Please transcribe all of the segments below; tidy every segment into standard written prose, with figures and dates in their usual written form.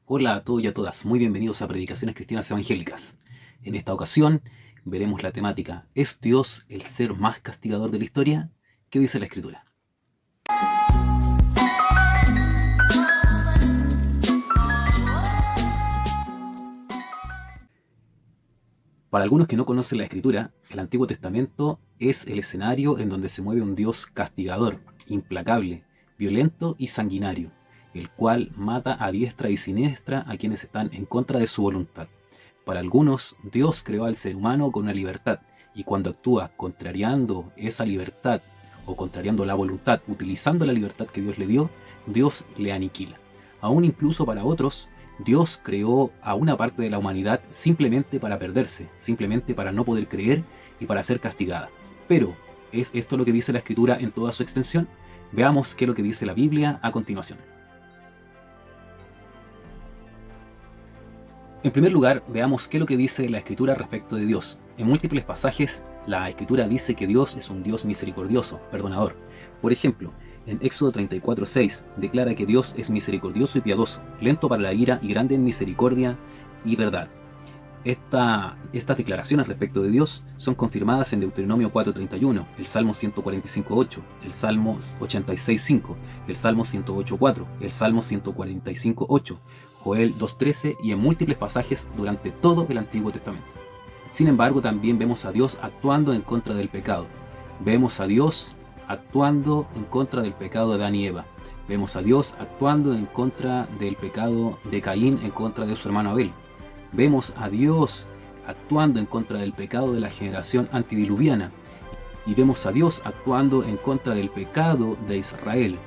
Hola a todos y a todas, muy bienvenidos a Predicaciones Cristianas Evangélicas. En esta ocasión veremos la temática ¿Es Dios el ser más castigador de la historia? ¿Qué dice la Escritura? Para algunos que no conocen la Escritura, el Antiguo Testamento es el escenario en donde se mueve un Dios castigador, implacable, violento y sanguinario, el cual mata a diestra y siniestra a quienes están en contra de su voluntad. Para algunos, Dios creó al ser humano con una libertad, y cuando actúa contrariando esa libertad o contrariando la voluntad, utilizando la libertad que Dios le dio, Dios le aniquila. Aún incluso para otros, Dios creó a una parte de la humanidad simplemente para perderse, simplemente para no poder creer y para ser castigada. Pero, ¿es esto lo que dice la Escritura en toda su extensión? Veamos qué es lo que dice la Biblia a continuación. En primer lugar, veamos qué es lo que dice la Escritura respecto de Dios. En múltiples pasajes, la Escritura dice que Dios es un Dios misericordioso, perdonador. Por ejemplo, en Éxodo 34:6 declara que Dios es misericordioso y piadoso, lento para la ira y grande en misericordia y verdad. Estas declaraciones respecto de Dios son confirmadas en Deuteronomio 4:31, el Salmo 145:8, el Salmo 86:5, el Salmo 108:4, el Salmo 145:8, Joel 2:13 y en múltiples pasajes durante todo el Antiguo Testamento. Sin embargo, también vemos a Dios actuando en contra del pecado. Vemos a Dios actuando en contra del pecado de Adán y Eva. Vemos a Dios actuando en contra del pecado de Caín en contra de su hermano Abel. Vemos a Dios actuando en contra del pecado de la generación antidiluviana. Y vemos a Dios actuando en contra del pecado de Israel,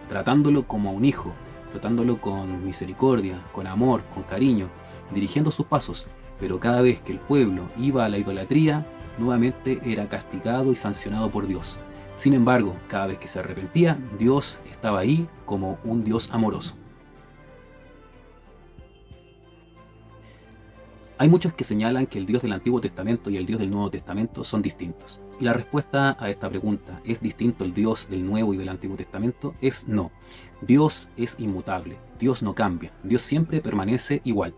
tratándolo como a un hijo, tratándolo con misericordia, con amor, con cariño, dirigiendo sus pasos. Pero cada vez que el pueblo iba a la idolatría, nuevamente era castigado y sancionado por Dios. Sin embargo, cada vez que se arrepentía, Dios estaba ahí como un Dios amoroso. Hay muchos que señalan que el Dios del Antiguo Testamento y el Dios del Nuevo Testamento son distintos. Y la respuesta a esta pregunta, ¿es distinto el Dios del Nuevo y del Antiguo Testamento? Es no. Dios es inmutable, Dios no cambia, Dios siempre permanece igual.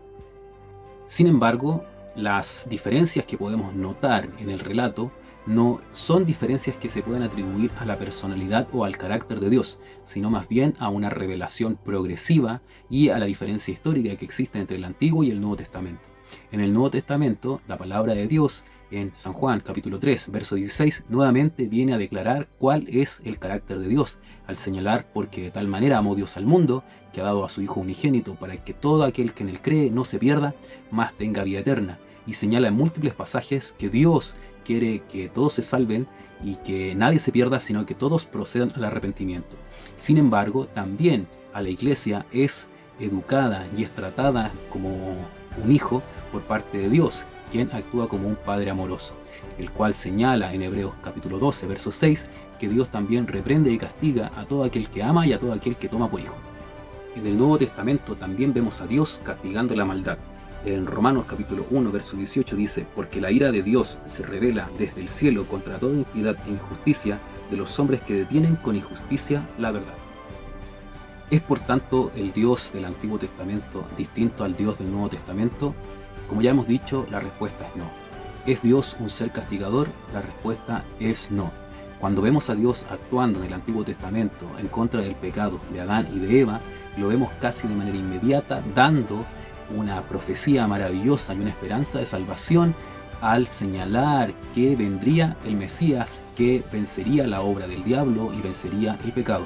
Sin embargo, las diferencias que podemos notar en el relato no son diferencias que se pueden atribuir a la personalidad o al carácter de Dios, sino más bien a una revelación progresiva y a la diferencia histórica que existe entre el Antiguo y el Nuevo Testamento. En el Nuevo Testamento, la palabra de Dios en San Juan capítulo 3, verso 16, nuevamente viene a declarar cuál es el carácter de Dios, al señalar porque de tal manera amó Dios al mundo, que ha dado a su Hijo unigénito, para que todo aquel que en él cree no se pierda, mas tenga vida eterna. Y señala en múltiples pasajes que Dios quiere que todos se salven y que nadie se pierda, sino que todos procedan al arrepentimiento. Sin embargo, también a la iglesia es educada y es tratada como un hijo por parte de Dios, quien actúa como un padre amoroso, el cual señala en Hebreos capítulo 12, verso 6, que Dios también reprende y castiga a todo aquel que ama y a todo aquel que toma por hijo. En el Nuevo Testamento también vemos a Dios castigando la maldad. En Romanos capítulo 1, verso 18 dice, porque la ira de Dios se revela desde el cielo contra toda impiedad e injusticia de los hombres que detienen con injusticia la verdad. ¿Es por tanto el Dios del Antiguo Testamento distinto al Dios del Nuevo Testamento? Como ya hemos dicho, la respuesta es no. ¿Es Dios un ser castigador? La respuesta es no. Cuando vemos a Dios actuando en el Antiguo Testamento en contra del pecado de Adán y de Eva, lo vemos casi de manera inmediata, dando una profecía maravillosa y una esperanza de salvación al señalar que vendría el Mesías, que vencería la obra del diablo y vencería el pecado.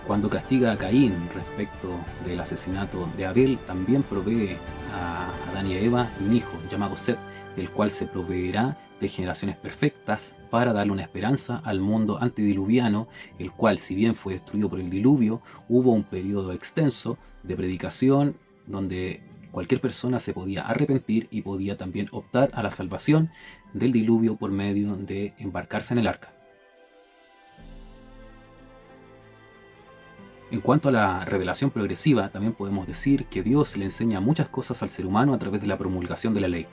Cuando castiga a Caín respecto del asesinato de Abel, también provee a Adán y a Eva un hijo llamado Set, del cual se proveerá de generaciones perfectas para darle una esperanza al mundo antediluviano, el cual, si bien fue destruido por el diluvio, hubo un periodo extenso de predicación donde cualquier persona se podía arrepentir y podía también optar a la salvación del diluvio por medio de embarcarse en el arca. En cuanto a la revelación progresiva, también podemos decir que Dios le enseña muchas cosas al ser humano a través de la promulgación de la ley.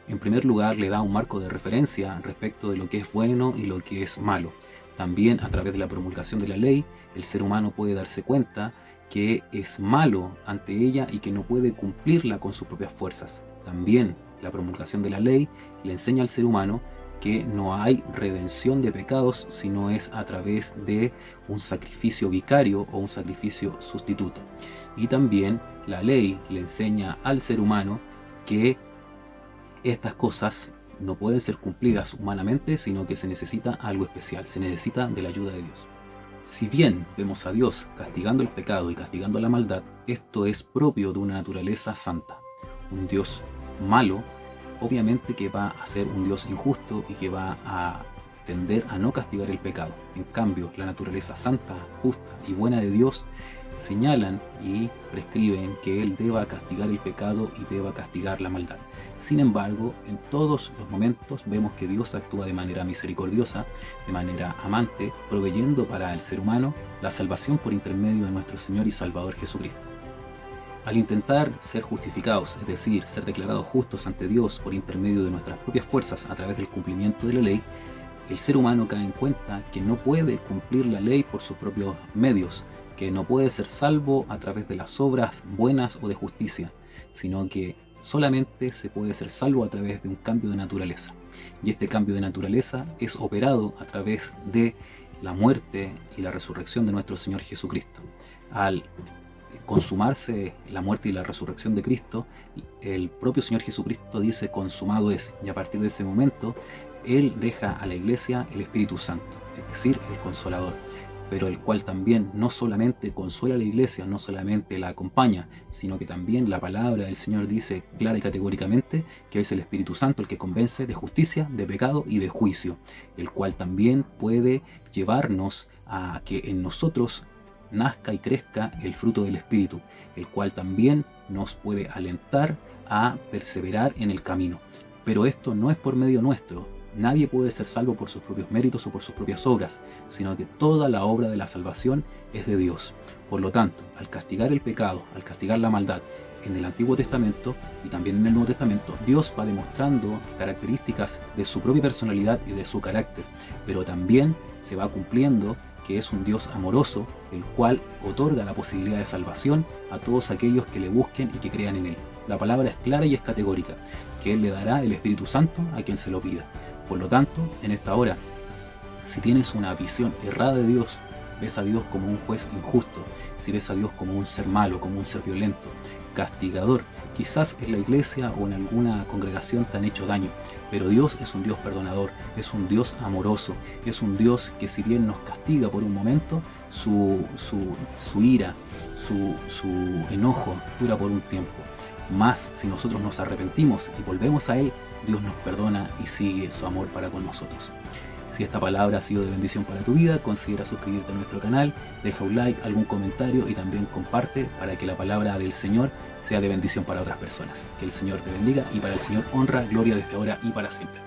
En primer lugar, le da un marco de referencia respecto de lo que es bueno y lo que es malo. También, a través de la promulgación de la ley, el ser humano puede darse cuenta que es malo ante ella y que no puede cumplirla con sus propias fuerzas. También la promulgación de la ley le enseña al ser humano que no hay redención de pecados si no es a través de un sacrificio vicario o un sacrificio sustituto. Y también la ley le enseña al ser humano que estas cosas no pueden ser cumplidas humanamente, sino que se necesita algo especial, se necesita de la ayuda de Dios. Si bien vemos a Dios castigando el pecado y castigando la maldad, esto es propio de una naturaleza santa. Un Dios malo, obviamente que va a ser un Dios injusto y que va a tender a no castigar el pecado. En cambio, la naturaleza santa, justa y buena de Dios señalan y prescriben que Él deba castigar el pecado y deba castigar la maldad. Sin embargo, en todos los momentos vemos que Dios actúa de manera misericordiosa, de manera amante, proveyendo para el ser humano la salvación por intermedio de nuestro Señor y Salvador Jesucristo. Al intentar ser justificados, es decir, ser declarados justos ante Dios por intermedio de nuestras propias fuerzas a través del cumplimiento de la ley, el ser humano cae en cuenta que no puede cumplir la ley por sus propios medios, que no puede ser salvo a través de las obras buenas o de justicia, sino que solamente se puede ser salvo a través de un cambio de naturaleza. Y este cambio de naturaleza es operado a través de la muerte y la resurrección de nuestro Señor Jesucristo. Al consumarse la muerte y la resurrección de Cristo, el propio Señor Jesucristo dice: consumado es, y a partir de ese momento Él deja a la iglesia el Espíritu Santo, es decir, el Consolador, pero el cual también no solamente consuela a la iglesia, no solamente la acompaña, sino que también la palabra del Señor dice clara y categóricamente que es el Espíritu Santo el que convence de justicia, de pecado y de juicio, el cual también puede llevarnos a que en nosotros nazca y crezca el fruto del Espíritu, el cual también nos puede alentar a perseverar en el camino. Pero esto no es por medio nuestro. Nadie puede ser salvo por sus propios méritos o por sus propias obras, sino que toda la obra de la salvación es de Dios. Por lo tanto, al castigar el pecado, al castigar la maldad en el Antiguo Testamento y también en el Nuevo Testamento, Dios va demostrando características de su propia personalidad y de su carácter, pero también se va cumpliendo que es un Dios amoroso, el cual otorga la posibilidad de salvación a todos aquellos que le busquen y que crean en Él. La palabra es clara y es categórica, que Él le dará el Espíritu Santo a quien se lo pida. Por lo tanto, en esta hora, si tienes una visión errada de Dios, ves a Dios como un juez injusto, si ves a Dios como un ser malo, como un ser violento, castigador, quizás en la iglesia o en alguna congregación te han hecho daño, pero Dios es un Dios perdonador, es un Dios amoroso, es un Dios que si bien nos castiga por un momento, su ira, su enojo dura por un tiempo. Más si nosotros nos arrepentimos y volvemos a Él, Dios nos perdona y sigue su amor para con nosotros. Si esta palabra ha sido de bendición para tu vida, considera suscribirte a nuestro canal, deja un like, algún comentario y también comparte para que la palabra del Señor sea de bendición para otras personas. Que el Señor te bendiga y para el Señor honra, gloria desde ahora y para siempre.